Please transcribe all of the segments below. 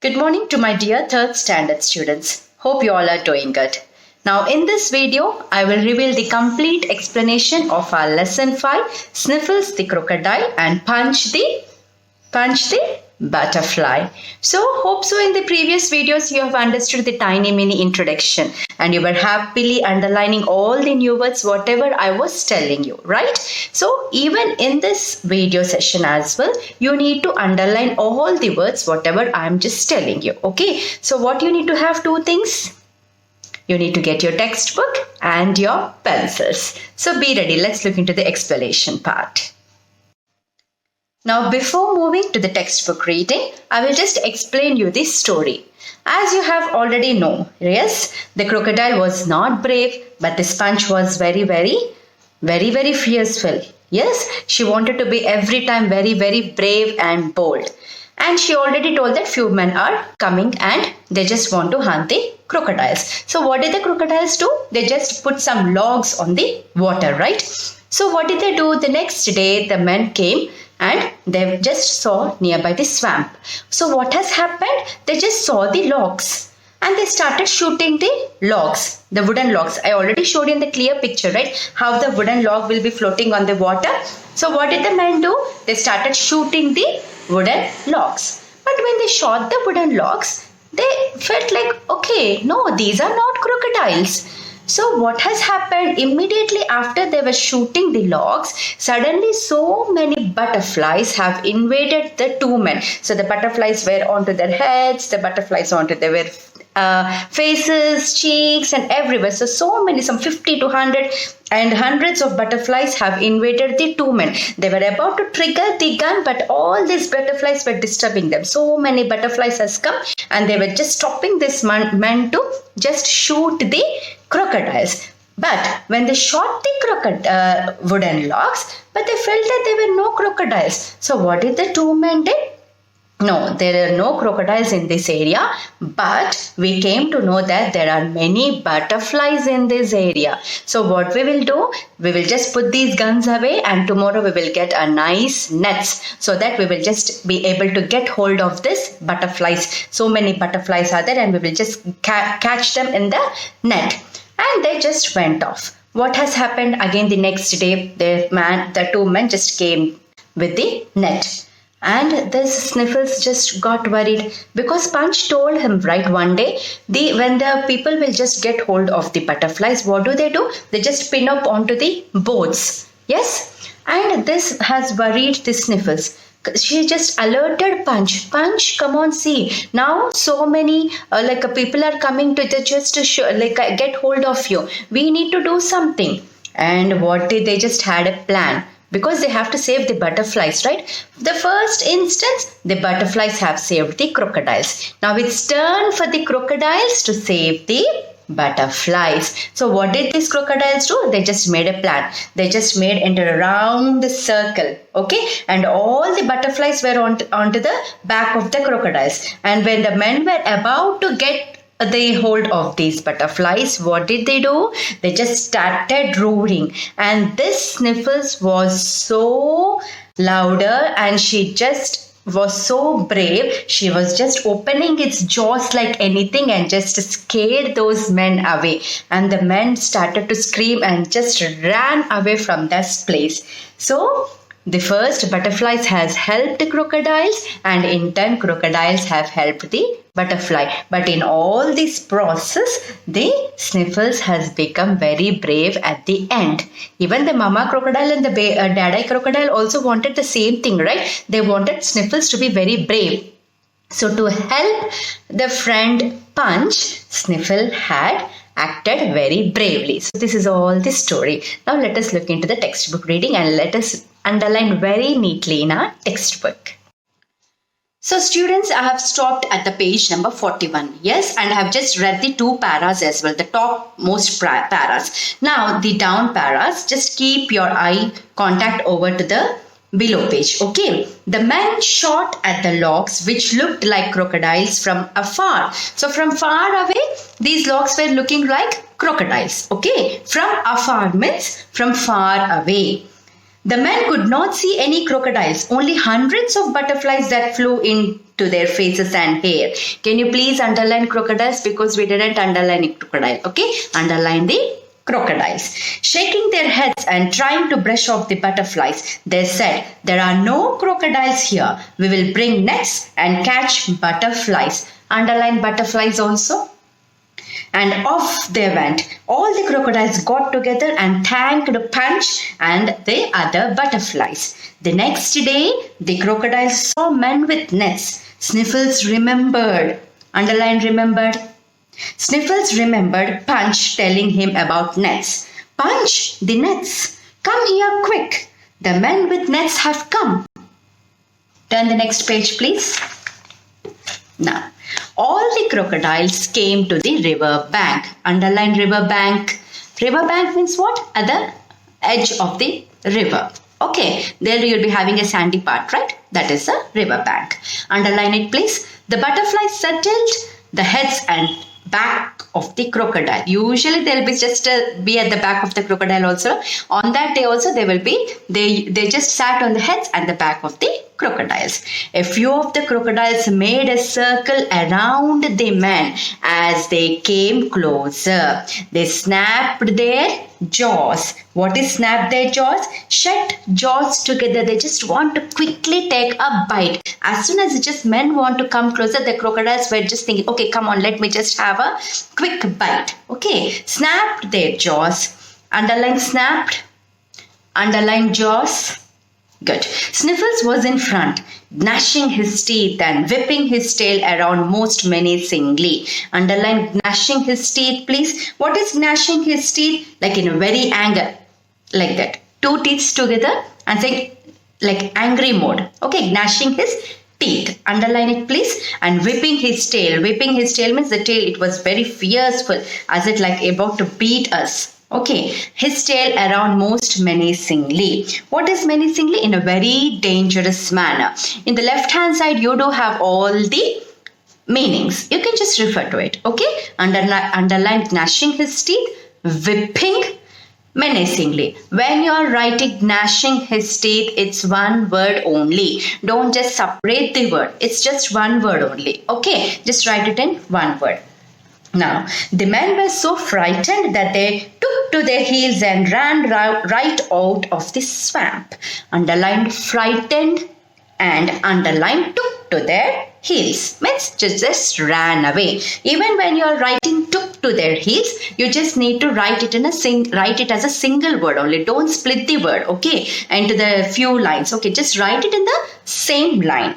Good morning to my dear 3rd standard students. Hope you all are doing good. Now in this video, I will reveal the complete explanation of our lesson 5, Sniffles the crocodile and Punch the butterfly. So hope so in the previous videos you have understood the tiny mini introduction and you were happily underlining all the new words whatever I was telling you, right? So even in this video session as well, you need to underline all the words whatever I am just telling you. Okay, so what you need to have two things. You need to get your textbook and your pencils. So be ready. Let's look into the explanation part. Now before moving to the textbook reading, I will just explain you this story. As you have already known, yes, the crocodile was not brave, but the sponge was very fearful. Yes, she wanted to be every time very brave and bold. And she already told that few men are coming and they just want to hunt the crocodiles. So what did the crocodiles do? They just put some logs on the water, right? So what did they do? The next day the men came and they just saw nearby the swamp. So what has happened? They just saw the logs and they started shooting the logs, the wooden logs. I already showed you in the clear picture, right? How the wooden log will be floating on the water. So what did the men do? They started shooting the wooden logs. But when they shot the wooden logs, they felt like, okay, no, these are not crocodiles. So what has happened? Immediately after they were shooting the logs, suddenly so many butterflies have invaded the two men. So the butterflies were onto their heads, the butterflies onto their faces, cheeks and everywhere. So many, some 50 to 100 and hundreds of butterflies have invaded the two men. They were about to trigger the gun, but all these butterflies were disturbing them. So many butterflies has come and they were just stopping this men to just shoot the crocodiles. But when they shot the wooden logs, but they felt that there were no crocodiles. So what did the two men did? No, there are no crocodiles in this area, but we came to know that there are many butterflies in this area. So what we will do? We will just put these guns away and tomorrow we will get a nice nets so that we will just be able to get hold of this butterflies. So many butterflies are there and we will just catch them in the net. And they just went off. What has happened? Again the next day, the two men just came with the net. And this Sniffles just got worried because Punch told him, right, one day, when the people will just get hold of the butterflies, what do? They just pin up onto the boards. Yes? And this has worried the Sniffles. She just alerted Punch. Punch, come on, see. Now so many people are coming to get hold of you. We need to do something. And what did they just had a plan? Because they have to save the butterflies, right? The first instance, the butterflies have saved the crocodiles. Now it's turn for the crocodiles to save the butterflies. So what did these crocodiles do? They just made a plan. They just made into a round circle, okay? And all the butterflies were onto the back of the crocodiles. And when the men were about to get the hold of these butterflies, what did they do? They just started roaring, and this Sniffles was so louder and she just was so brave. She was just opening its jaws like anything and just scared those men away, and the men started to scream and just ran away from this place. So the first butterflies has helped the crocodiles and in turn crocodiles have helped the butterfly. But in all this process, the Sniffles has become very brave at the end. Even the mama crocodile and the daddy crocodile also wanted the same thing, right? They wanted Sniffles to be very brave. So to help the friend Punch, Sniffle had acted very bravely. So this is all the story. Now let us look into the textbook reading and let us underline very neatly in our textbook. So students, I have stopped at the page number 41. Yes, and I have just read the two paras as well, the top most paras. Now the down paras, just keep your eye contact over to the below page. Okay, the men shot at the logs which looked like crocodiles from afar. So from far away, these logs were looking like crocodiles. Okay, from afar means from far away. The men could not see any crocodiles, only hundreds of butterflies that flew in to their faces and hair. Can you please underline crocodiles, because we didn't underline crocodile. Okay, underline the crocodiles. Shaking their heads and trying to brush off the butterflies, they said, "There are no crocodiles here. We will bring nets and catch butterflies." Underline butterflies also. And off they went. All the crocodiles got together and thanked Punch and the other butterflies. The next day, the crocodiles saw men with nets. Sniffles remembered. Underline remembered. Sniffles remembered Punch telling him about nets. "Punch, the nets. Come here quick. The men with nets have come." Turn the next page, please. Now, all the crocodiles came to the river bank. Underline river bank. River bank means what? At the edge of the river. Okay, there you'll be having a sandy part, right? That is a river bank. Underline it, please. The butterflies settled the heads and back of the crocodile. Usually they'll be just be at the back of the crocodile also. On that day also they just sat on the heads and the back of the crocodiles. A few of the crocodiles made a circle around the men as they came closer. They snapped their jaws. What is snap their jaws? Shut jaws together. They just want to quickly take a bite. As soon as just men want to come closer, the crocodiles were just thinking, okay, come on, let me just have a quick bite. Okay, snapped their jaws. Underline snapped. Underline jaws. Good. Sniffles was in front, gnashing his teeth and whipping his tail around most menacingly. Underline gnashing his teeth, please. What is gnashing his teeth? Like in a very anger, like that. Two teeth together and saying like angry mode. Okay, gnashing his teeth. Underline it, please. And whipping his tail. Whipping his tail means the tail, it was very fearful, as it like about to beat us. Okay, his tail around most menacingly. What is menacingly? In a very dangerous manner. In the left hand side, you do have all the meanings. You can just refer to it. Okay, underline gnashing his teeth, whipping, menacingly. When you are writing gnashing his teeth, it's one word only. Don't just separate the word. It's just one word only. Okay, just write it in one word. Now, the men were so frightened that they took to their heels and ran right out of the swamp. Underline frightened and underline took to their heels. Means just ran away. Even when you are writing took to their heels, you just need to write it as a single word only. Don't split the word, okay, into the few lines. Okay, just write it in the same line.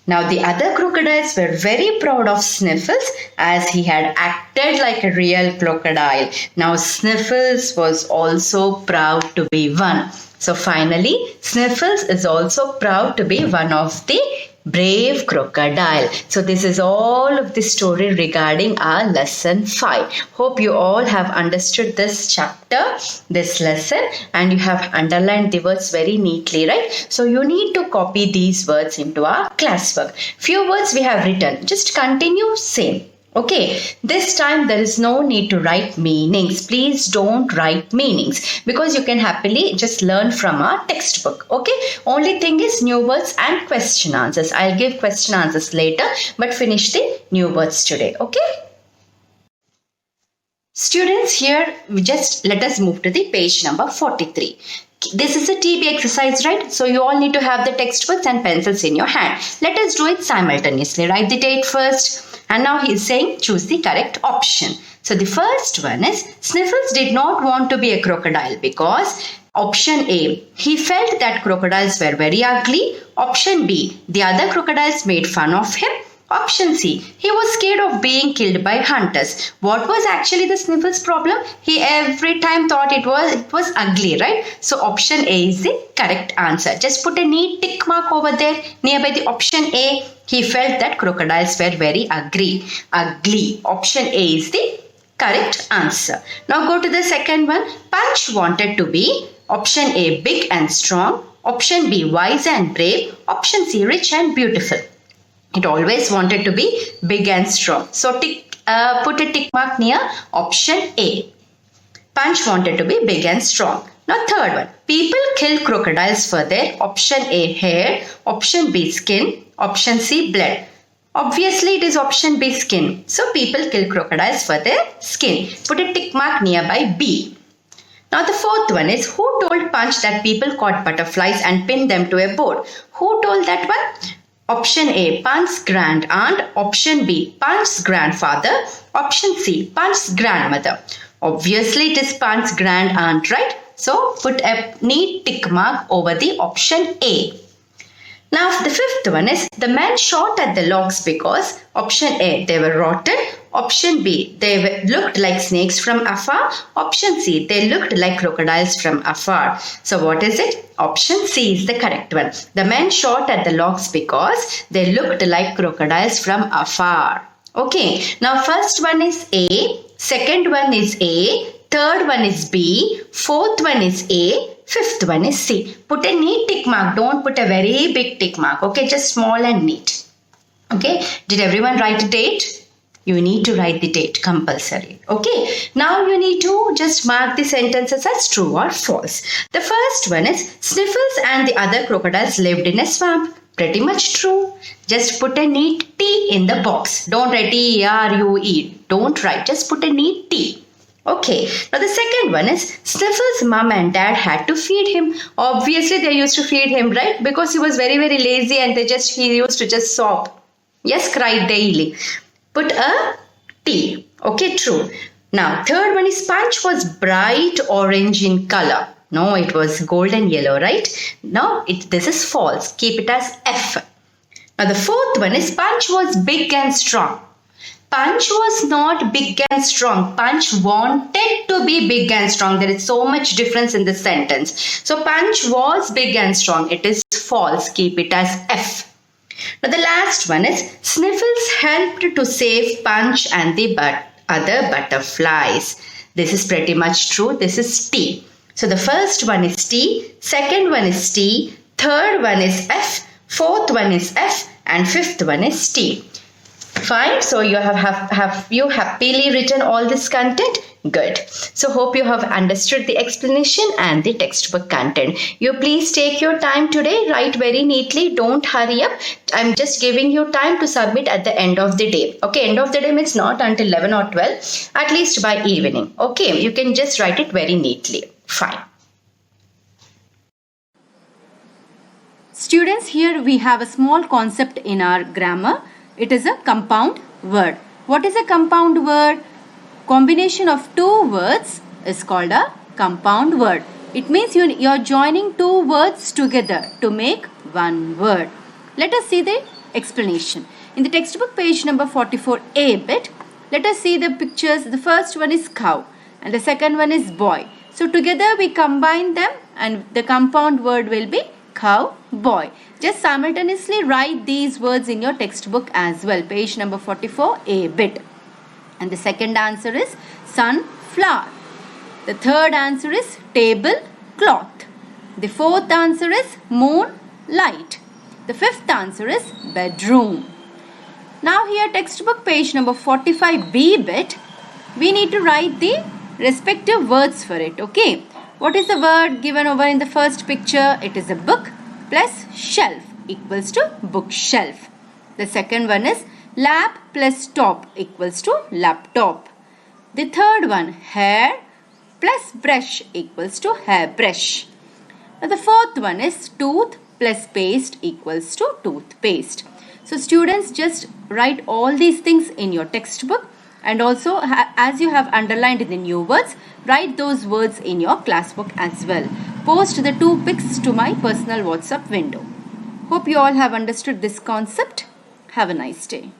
Now the other crocodiles were very proud of Sniffles as he had acted like a real crocodile. Now Sniffles was also proud to be one. So finally, Sniffles is also proud to be one of the brave crocodile. So this is all of the story regarding our lesson 5. Hope you all have understood this chapter, this lesson, and you have underlined the words very neatly, right? So you need to copy these words into our classwork. Few words we have written. Just continue same. Okay, this time there is no need to write meanings. Please don't write meanings because you can happily just learn from our textbook. Okay, only thing is new words and question answers. I'll give question answers later, but finish the new words today. Okay. Students, here just let us move to the page number 43. This is a TB exercise, right? So you all need to have the textbooks and pencils in your hand. Let us do it simultaneously. Write the date first. And now he is saying choose the correct option. So the first one is Sniffles did not want to be a crocodile because option A, he felt that crocodiles were very ugly. Option B, the other crocodiles made fun of him. Option C, he was scared of being killed by hunters. What was actually the Sniffles' problem? He every time thought it was ugly, right? So option A is the correct answer. Just put a neat tick mark over there nearby the option A. He felt that crocodiles were very ugly. Option A is the correct answer. Now go to the second one. Punch wanted to be option A, big and strong. Option B, wise and brave. Option C, rich and beautiful. It always wanted to be big and strong. So put a tick mark near option A. Punch wanted to be big and strong. Now third one. People kill crocodiles for their option A, hair. Option B, skin. Option C, blood. Obviously, it is option B, skin. So people kill crocodiles for their skin. Put a tick mark nearby B. Now the fourth one is, who told Punch that people caught butterflies and pinned them to a board? Who told that one? Option A, Punch's grand aunt. Option B, Punch's grandfather. Option C, Punch's grandmother. Obviously, it is Punch's grand aunt, right? So put a neat tick mark over the option A. Now the fifth one is, the men shot at the logs because option A, they were rotten. Option B, they looked like snakes from afar. Option C, they looked like crocodiles from afar. So what is it? Option C is the correct one. The men shot at the logs because they looked like crocodiles from afar. Okay, now first one is A, second one is A, third one is B, fourth one is A, fifth one is C. Put a neat tick mark. Don't put a very big tick mark. Okay, just small and neat. Okay, did everyone write a date? You need to write the date compulsory. Okay, now you need to just mark the sentences as true or false. The first one is, Sniffles and the other crocodiles lived in a swamp. Pretty much true. Just put a neat T in the box. Don't write T-R-U-E. Don't write. Just put a neat T. Okay, now the second one is, Sniffles' mom and dad had to feed him. Obviously, they used to feed him, right? Because he was very, very lazy and he used to just sob. Yes, cry daily. Put a T. Okay, true. Now, third one is, Punch was bright orange in color. No, it was golden yellow, right? No, this is false. Keep it as F. Now, the fourth one is, Punch was big and strong. Punch was not big and strong. Punch wanted to be big and strong. There is so much difference in this sentence. So Punch was big and strong. It is false. Keep it as F. Now the last one is, Sniffles helped to save Punch and the other butterflies. This is pretty much true. This is T. So the first one is T, second one is T, third one is F, fourth one is F, and fifth one is T. Fine. So you have you happily written all this content? Good. So hope you have understood the explanation and the textbook content. You please take your time today. Write very neatly. Don't hurry up. I'm just giving you time to submit at the end of the day. Okay. End of the day means not until 11 or 12. At least by evening. Okay. You can just write it very neatly. Fine. Students, here we have a small concept in our grammar. It is a compound word. What is a compound word? Combination of two words is called a compound word. It means you are joining two words together to make one word. Let us see the explanation. In the textbook page number 44A bit, let us see the pictures. The first one is cow and the second one is boy. So together we combine them and the compound word will be cow, boy. Just simultaneously write these words in your textbook as well. Page number 44A bit. And the second answer is sunflower. The third answer is tablecloth. The fourth answer is moonlight. The fifth answer is bedroom. Now here textbook page number 45B bit, we need to write the respective words for it. Okay. What is the word given over in the first picture? It is a book plus shelf equals to bookshelf. The second one is lap plus top equals to laptop. The third one, hair plus brush equals to hairbrush. Now the fourth one is tooth plus paste equals to toothpaste. So students, just write all these things in your textbook, and also as you have underlined the new words, write those words in your class book as well. Post the 2 pics to my personal WhatsApp window. Hope you all have understood this concept. Have a nice day.